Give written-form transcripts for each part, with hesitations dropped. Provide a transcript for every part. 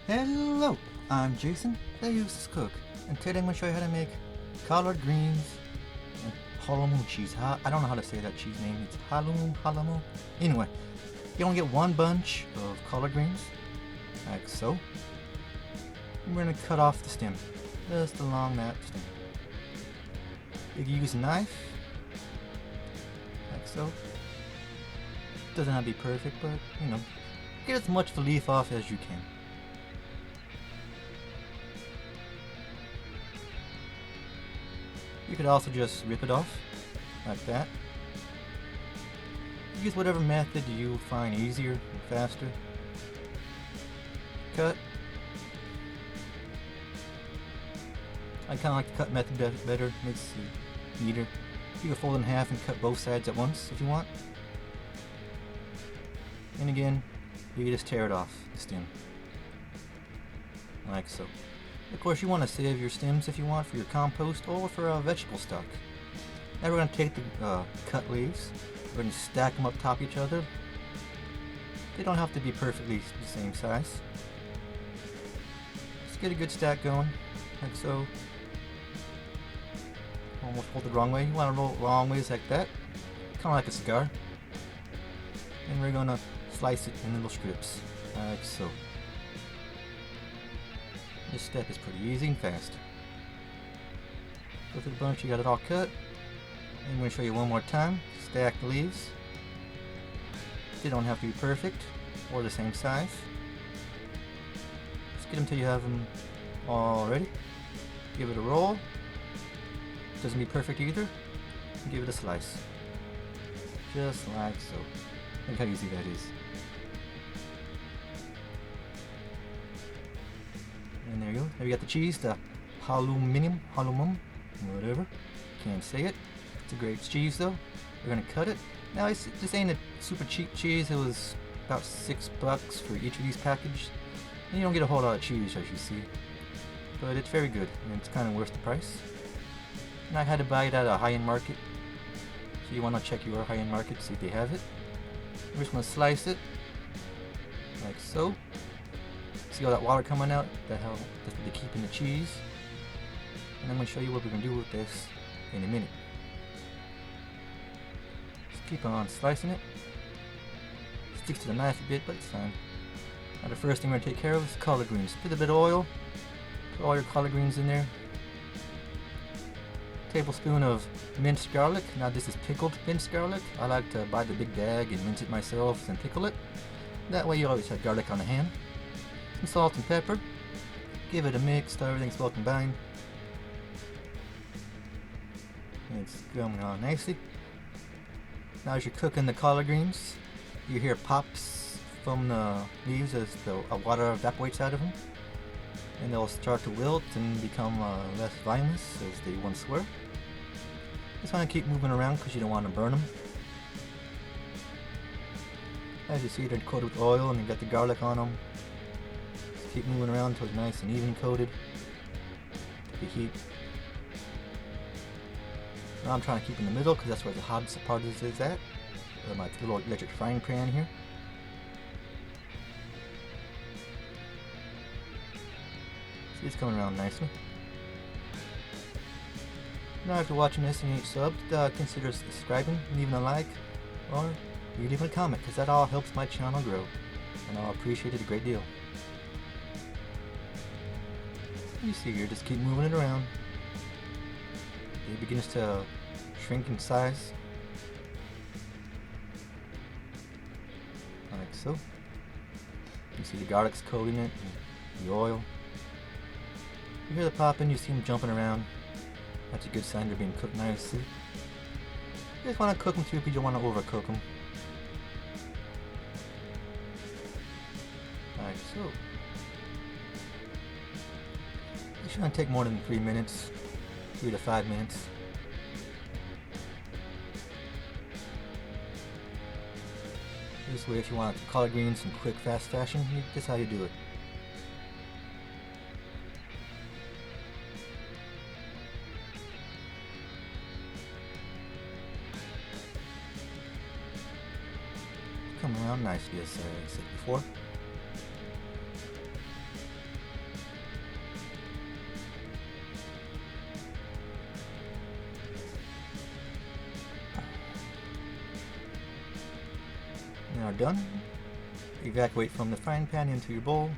Hello, I'm Jason, the useless cook, and today I'm going to show you how to make collard greens and halloumi cheese. I don't know how to say that cheese name. It's halloumi. Anyway, you only get one bunch of collard greens, like so. We're going to cut off the stem, just along that stem. You can use a knife, like so. Doesn't have to be perfect, but you know, get as much of the leaf off as you can. You could also just rip it off, like that. Use whatever method you find easier and faster. Cut. I kind of like the cut method better, makes it neater. You can fold it in half and cut both sides at once if you want. And again, you can just tear it off the stem, like so. Of course, you want to save your stems if you want for your compost or for vegetable stock. Now we're going to take the cut leaves, we're going to stack them up top of each other. They don't have to be perfectly the same size. Just get a good stack going, like so. Almost fold the wrong way. You want to roll it long ways like that, kind of like a cigar. And we're going to slice it in little strips, like so. This step is pretty easy and fast. Go through the bunch, you got it all cut. And I'm going to show you one more time. Stack the leaves. They don't have to be perfect or the same size. Just get them till you have them all ready. Give it a roll. Doesn't be perfect either. And give it a slice. Just like so. Look how easy that is. And there you go. There you got the cheese, the halloumi, whatever. Can't say it. It's a great cheese though. We're gonna cut it. Now this ain't a super cheap cheese. It was about $6 for each of these packages. And you don't get a whole lot of cheese as you see. But it's very good and it's kind of worth the price. And I had to buy it at a high-end market. So you want to check your high-end market, see if they have it. We're just gonna slice it like so. See all that water coming out? That's what they keep in the cheese. And I'm going to show you what we're going to do with this in a minute. Just keep on slicing it. Sticks to the knife a bit, but it's fine. Now the first thing we're going to take care of is collard greens. Put a bit of oil. Put all your collard greens in there. Tablespoon of minced garlic. Now this is pickled minced garlic. I like to buy the big bag and mince it myself and pickle it. That way you always have garlic on the hand. Some salt and pepper. Give it a mix till everything's well combined. It's going on nicely. Now as you're cooking the collard greens, you hear pops from the leaves as the water evaporates out of them. And they'll start to wilt and become less vineless as they once were. Just want to keep moving around because you don't want to burn them. As you see, they're coated with oil and you got the garlic on them. Keep moving around until it's nice and even coated. The heat. Now I'm trying to keep in the middle because that's where the hottest part is at. My little electric frying pan here. See, it's coming around nicely. Now after watching this and you ain't subbed, consider subscribing, leaving a like, or you leave a comment because that all helps my channel grow. And I'll appreciate it a great deal. You see here, just keep moving it around. It begins to shrink in size. Like so. You see the garlic's coating it, and the oil. You hear the popping, you see them jumping around. That's a good sign they're being cooked nicely. You just want to cook them too, but you don't want to overcook them. Like so. It shouldn't take more than 3 minutes, 3 to 5 minutes. This way, if you want collard greens in quick, fast fashion, this is how you do it. Come around nicely, as I said before. are done, evacuate from the frying pan into your bowl.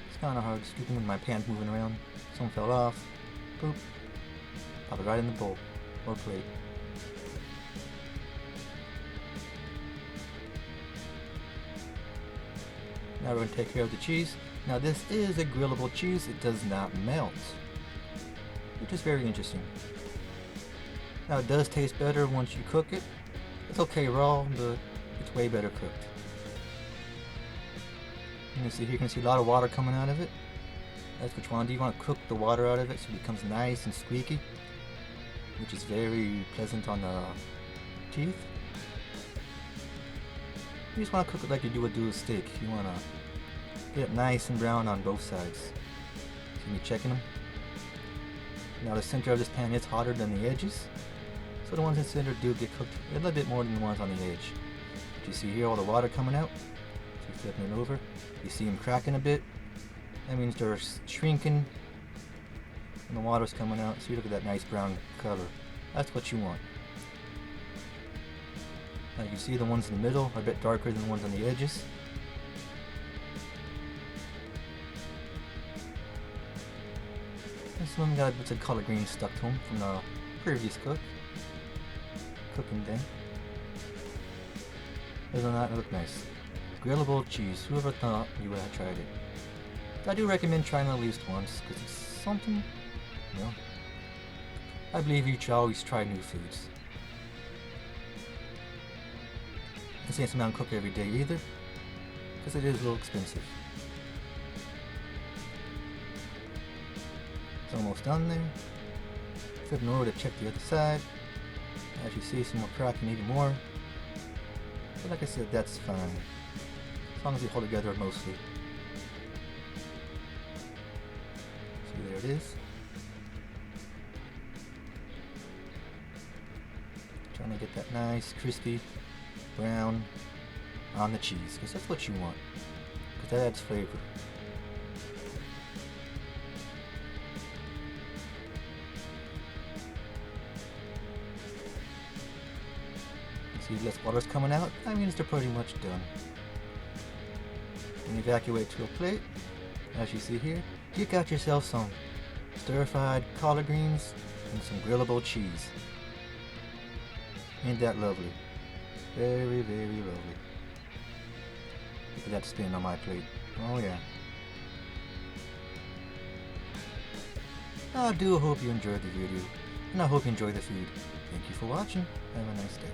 It's kind of hard scooping with my pan's moving around. Some fell off. Boop. Pop it right in the bowl or plate. Now we're going to take care of the cheese. Now this is a grillable cheese. It does not melt, which is very interesting. Now it does taste better once you cook it. It's okay raw, but it's way better cooked. You can see here, you can see a lot of water coming out of it. That's what you want to do. You want to cook the water out of it so it becomes nice and squeaky, which is very pleasant on the teeth. You just want to cook it like you would do a steak. You want to get it nice and brown on both sides. See me checking them? Now the center of this pan is hotter than the edges, so the ones in the center do get cooked a little bit more than the ones on the edge. But you see here all the water coming out? So you're flipping it over. You see them cracking a bit. That means they're shrinking and the water's coming out. So you look at that nice brown color. That's what you want. Now you can see the ones in the middle are a bit darker than the ones on the edges. And some of them got bits of collard greens stuck to them from the previous cooking thing. Other than that, it looked nice. Grillable cheese. Whoever thought you would have tried it? I do recommend trying it at least once, because it's something, you know. I believe you should always try new foods. This ain't something I cook every day either, because it is a little expensive. It's almost done there. Flipping over to check the other side. As you see, some more cracking, even more. But like I said, that's fine. As long as they hold together mostly. See, there it is. Trying to get that nice, crispy brown on the cheese, because that's what you want. Because that adds flavor. See, less water's coming out. That means they're pretty much done. And evacuate to a plate. As you see here, you got yourself some stir-fried collard greens and some grillable cheese. Ain't that lovely? Very, very lovely. Look at that spin on my plate. Oh yeah. I do hope you enjoyed the video, and I hope you enjoy the food. Thank you for watching. Have a nice day.